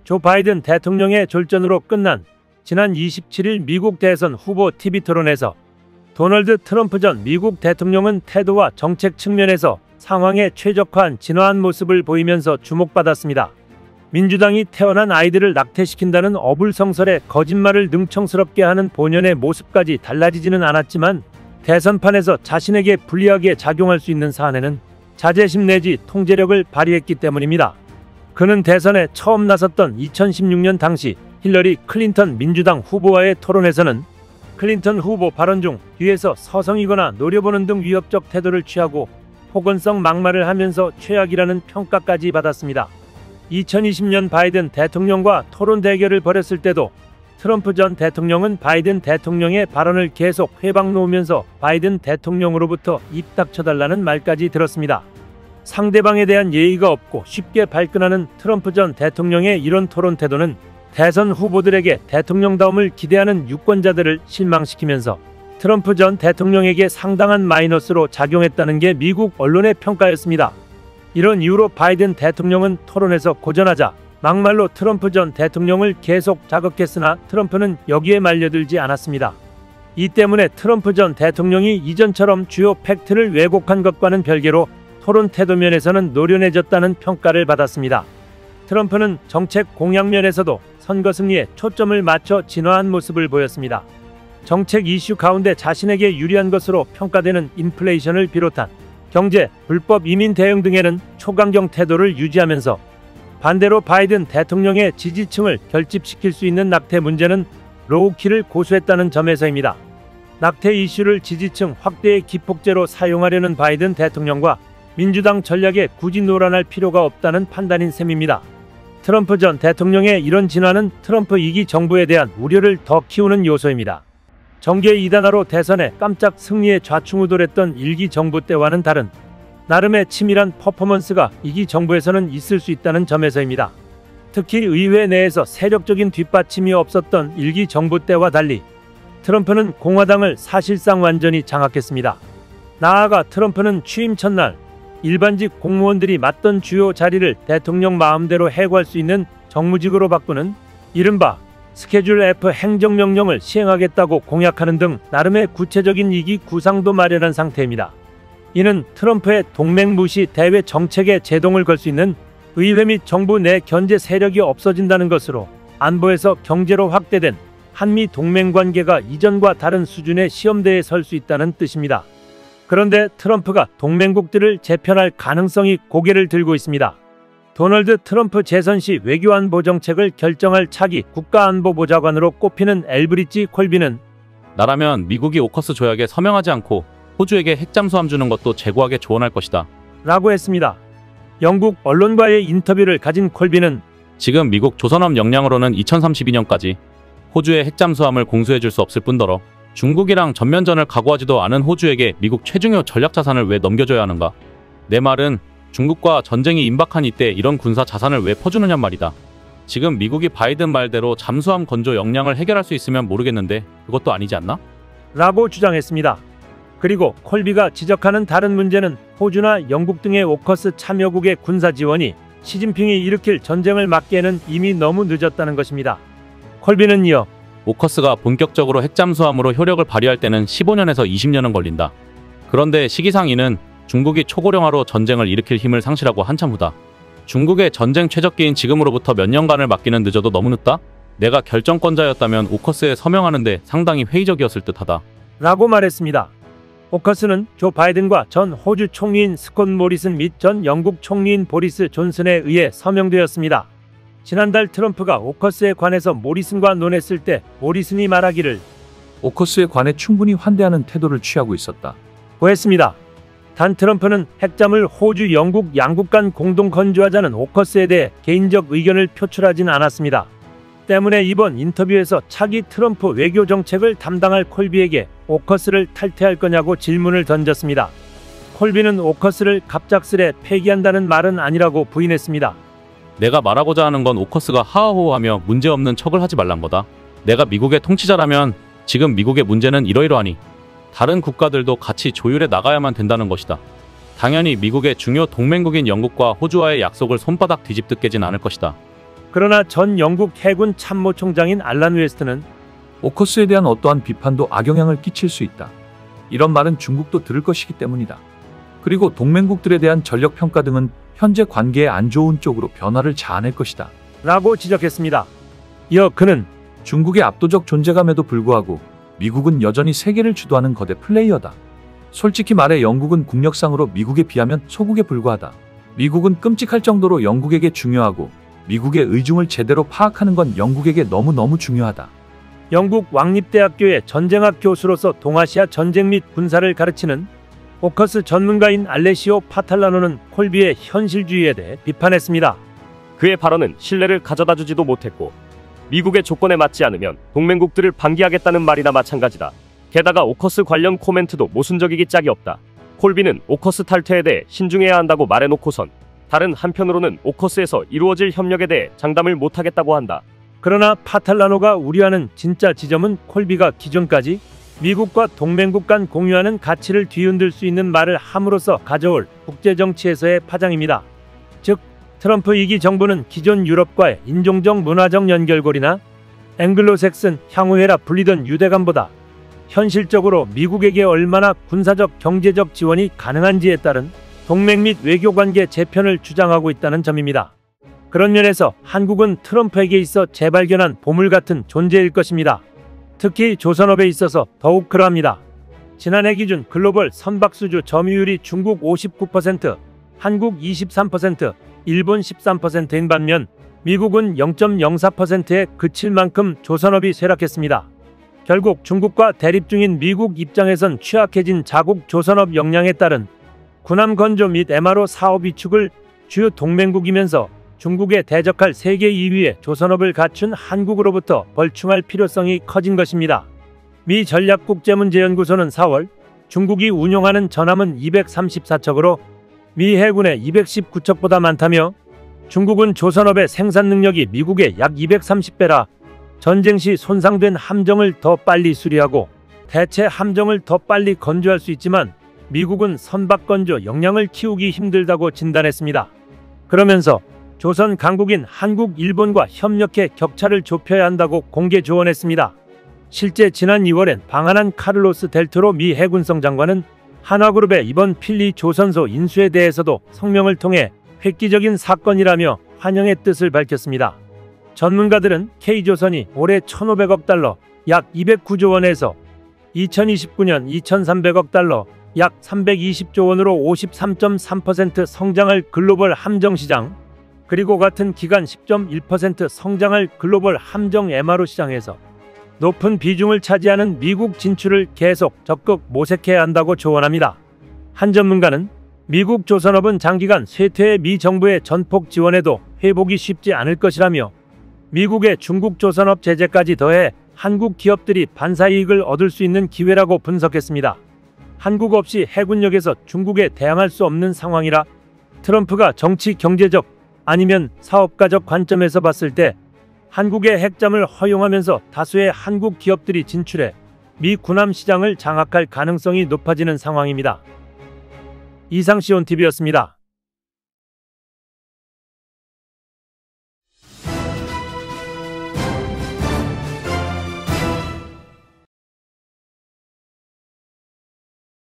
조 바이든 대통령의 졸전으로 끝난 지난 27일 미국 대선 후보 TV 토론에서 도널드 트럼프 전 미국 대통령은 태도와 정책 측면에서 상황에 최적화한 진화한 모습을 보이면서 주목받았습니다. 민주당이 태어난 아이들을 낙태시킨다는 어불성설의 거짓말을 능청스럽게 하는 본연의 모습까지 달라지지는 않았지만 대선판에서 자신에게 불리하게 작용할 수 있는 사안에는 자제심 내지 통제력을 발휘했기 때문입니다. 그는 대선에 처음 나섰던 2016년 당시 힐러리 클린턴 민주당 후보와의 토론에서는 클린턴 후보 발언 중 뒤에서 서성이거나 노려보는 등 위협적 태도를 취하고 폭언성 막말을 하면서 최악이라는 평가까지 받았습니다. 2020년 바이든 대통령과 토론 대결을 벌였을 때도 트럼프 전 대통령은 바이든 대통령의 발언을 계속 회방 놓으면서 바이든 대통령으로부터 입 닥쳐달라는 말까지 들었습니다. 상대방에 대한 예의가 없고 쉽게 발끈하는 트럼프 전 대통령의 이런 토론 태도는 대선 후보들에게 대통령다움을 기대하는 유권자들을 실망시키면서 트럼프 전 대통령에게 상당한 마이너스로 작용했다는 게 미국 언론의 평가였습니다. 이런 이유로 바이든 대통령은 토론에서 고전하자 막말로 트럼프 전 대통령을 계속 자극했으나 트럼프는 여기에 말려들지 않았습니다. 이 때문에 트럼프 전 대통령이 이전처럼 주요 팩트를 왜곡한 것과는 별개로 토론 태도 면에서는 노련해졌다는 평가를 받았습니다. 트럼프는 정책 공약 면에서도 선거 승리에 초점을 맞춰 진화한 모습을 보였습니다. 정책 이슈 가운데 자신에게 유리한 것으로 평가되는 인플레이션을 비롯한 경제, 불법 이민 대응 등에는 초강경 태도를 유지하면서 반대로 바이든 대통령의 지지층을 결집시킬 수 있는 낙태 문제는 로우키를 고수했다는 점에서입니다. 낙태 이슈를 지지층 확대의 기폭제로 사용하려는 바이든 대통령과 민주당 전략에 굳이 놀아날 필요가 없다는 판단인 셈입니다. 트럼프 전 대통령의 이런 진화는 트럼프 2기 정부에 대한 우려를 더 키우는 요소입니다. 정계 2단화로 대선에 깜짝 승리에 좌충우돌했던 1기 정부 때와는 다른 나름의 치밀한 퍼포먼스가 2기 정부에서는 있을 수 있다는 점에서입니다. 특히 의회 내에서 세력적인 뒷받침이 없었던 1기 정부 때와 달리 트럼프는 공화당을 사실상 완전히 장악했습니다. 나아가 트럼프는 취임 첫날 일반직 공무원들이 맡던 주요 자리를 대통령 마음대로 해고할 수 있는 정무직으로 바꾸는 이른바 스케줄 F 행정명령을 시행하겠다고 공약하는 등 나름의 구체적인 2기 구상도 마련한 상태입니다. 이는 트럼프의 동맹 무시 대외 정책에 제동을 걸 수 있는 의회 및 정부 내 견제 세력이 없어진다는 것으로 안보에서 경제로 확대된 한미 동맹 관계가 이전과 다른 수준의 시험대에 설 수 있다는 뜻입니다. 그런데 트럼프가 동맹국들을 재편할 가능성이 고개를 들고 있습니다. 도널드 트럼프 재선 시 외교안보 정책을 결정할 차기 국가안보보좌관으로 꼽히는 엘브리지 콜비는 나라면 미국이 오커스 조약에 서명하지 않고 호주에게 핵잠수함 주는 것도 재고하게 조언할 것이다 라고 했습니다. 영국 언론과의 인터뷰를 가진 콜비는 지금 미국 조선업 역량으로는 2032년까지 호주의 핵잠수함을 공수해줄 수 없을 뿐더러 중국이랑 전면전을 각오하지도 않은 호주에게 미국 최중요 전략자산을 왜 넘겨줘야 하는가? 내 말은 중국과 전쟁이 임박한 이때 이런 군사 자산을 왜 퍼주느냐 말이다. 지금 미국이 바이든 말대로 잠수함 건조 역량을 해결할 수 있으면 모르겠는데 그것도 아니지 않나? 라고 주장했습니다. 그리고 콜비가 지적하는 다른 문제는 호주나 영국 등의 오커스 참여국의 군사 지원이 시진핑이 일으킬 전쟁을 막기에는 이미 너무 늦었다는 것입니다. 콜비는 이어 오커스가 본격적으로 핵잠수함으로 효력을 발휘할 때는 15년에서 20년은 걸린다. 그런데 시기상 이는 중국이 초고령화로 전쟁을 일으킬 힘을 상실하고 한참 후다. 중국의 전쟁 최적기인 지금으로부터 몇 년간을 막기는 늦어도 너무 늦다? 내가 결정권자였다면 오커스에 서명하는데 상당히 회의적이었을 듯하다. 라고 말했습니다. 오커스는 조 바이든과 전 호주 총리인 스콧 모리슨 및 전 영국 총리인 보리스 존슨에 의해 서명되었습니다. 지난달 트럼프가 오커스에 관해서 모리슨과 논했을 때 모리슨이 말하기를 오커스에 관해 충분히 환대하는 태도를 취하고 있었다 고 했습니다. 단 트럼프는 핵잠을 호주, 영국 양국 간 공동 건조하자는 오커스에 대해 개인적 의견을 표출하진 않았습니다. 때문에 이번 인터뷰에서 차기 트럼프 외교 정책을 담당할 콜비에게 오커스를 탈퇴할 거냐고 질문을 던졌습니다. 콜비는 오커스를 갑작스레 폐기한다는 말은 아니라고 부인했습니다. 내가 말하고자 하는 건 오커스가 하하호호하며 문제없는 척을 하지 말란 거다. 내가 미국의 통치자라면 지금 미국의 문제는 이러이러하니 다른 국가들도 같이 조율해 나가야만 된다는 것이다. 당연히 미국의 중요 동맹국인 영국과 호주와의 약속을 손바닥 뒤집듯 깨진 않을 것이다. 그러나 전 영국 해군 참모총장인 알란 웨스트는 오커스에 대한 어떠한 비판도 악영향을 끼칠 수 있다. 이런 말은 중국도 들을 것이기 때문이다. 그리고 동맹국들에 대한 전력 평가 등은 현재 관계에 안 좋은 쪽으로 변화를 자아낼 것이다. 라고 지적했습니다. 이어 그는 중국의 압도적 존재감에도 불구하고 미국은 여전히 세계를 주도하는 거대 플레이어다. 솔직히 말해 영국은 국력상으로 미국에 비하면 소국에 불과하다. 미국은 끔찍할 정도로 영국에게 중요하고 미국의 의중을 제대로 파악하는 건 영국에게 너무너무 중요하다. 영국 왕립대학교의 전쟁학 교수로서 동아시아 전쟁 및 군사를 가르치는 오커스 전문가인 알레시오 파탈라노는 콜비의 현실주의에 대해 비판했습니다. 그의 발언은 신뢰를 가져다주지도 못했고 미국의 조건에 맞지 않으면 동맹국들을 방기하겠다는 말이나 마찬가지다. 게다가 오커스 관련 코멘트도 모순적이기 짝이 없다. 콜비는 오커스 탈퇴에 대해 신중해야 한다고 말해놓고선 다른 한편으로는 오커스에서 이루어질 협력에 대해 장담을 못하겠다고 한다. 그러나 파탈라노가 우려하는 진짜 지점은 콜비가 기존까지 미국과 동맹국 간 공유하는 가치를 뒤흔들 수 있는 말을 함으로써 가져올 국제정치에서의 파장입니다. 즉 트럼프 2기 정부는 기존 유럽과의 인종적 문화적 연결고리나 앵글로색슨 향후회라 불리던 유대감보다 현실적으로 미국에게 얼마나 군사적 경제적 지원이 가능한지에 따른 동맹 및 외교관계 재편을 주장하고 있다는 점입니다. 그런 면에서 한국은 트럼프에게 있어 재발견한 보물 같은 존재일 것입니다. 특히 조선업에 있어서 더욱 그러합니다. 지난해 기준 글로벌 선박수주 점유율이 중국 59%, 한국 23%, 일본 13%인 반면 미국은 0.04%에 그칠 만큼 조선업이 쇠락했습니다. 결국 중국과 대립 중인 미국 입장에선 취약해진 자국 조선업 역량에 따른 군함 건조 및 MRO 사업 위축을 주요 동맹국이면서 중국에 대적할 세계 2위의 조선업을 갖춘 한국으로부터 벌충할 필요성이 커진 것입니다. 미 전략국제문제연구소는 4월 중국이 운용하는 전함은 234척으로 미 해군의 219척보다 많다며 중국은 조선업의 생산 능력이 미국의 약 230배라 전쟁 시 손상된 함정을 더 빨리 수리하고 대체 함정을 더 빨리 건조할 수 있지만 미국은 선박 건조 역량을 키우기 힘들다고 진단했습니다. 그러면서 조선 강국인 한국, 일본과 협력해 격차를 좁혀야 한다고 공개 조언했습니다. 실제 지난 2월엔 방한한 카를로스 델토로 미 해군성 장관은 한화그룹의 이번 필리 조선소 인수에 대해서도 성명을 통해 획기적인 사건이라며 환영의 뜻을 밝혔습니다. 전문가들은 K조선이 올해 1,500억 달러, 약 209조 원에서 2029년 2,300억 달러, 약 320조 원으로 53.3% 성장할 글로벌 함정시장, 그리고 같은 기간 10.1% 성장할 글로벌 함정 MRO 시장에서 높은 비중을 차지하는 미국 진출을 계속 적극 모색해야 한다고 조언합니다. 한 전문가는 미국 조선업은 장기간 쇠퇴의 미 정부의 전폭 지원에도 회복이 쉽지 않을 것이라며 미국의 중국 조선업 제재까지 더해 한국 기업들이 반사이익을 얻을 수 있는 기회라고 분석했습니다. 한국 없이 해군력에서 중국에 대항할 수 없는 상황이라 트럼프가 정치 경제적 아니면 사업가적 관점에서 봤을 때 한국의 핵잠을 허용하면서 다수의 한국 기업들이 진출해 미 군함 시장을 장악할 가능성이 높아지는 상황입니다. 이상 시온TV였습니다.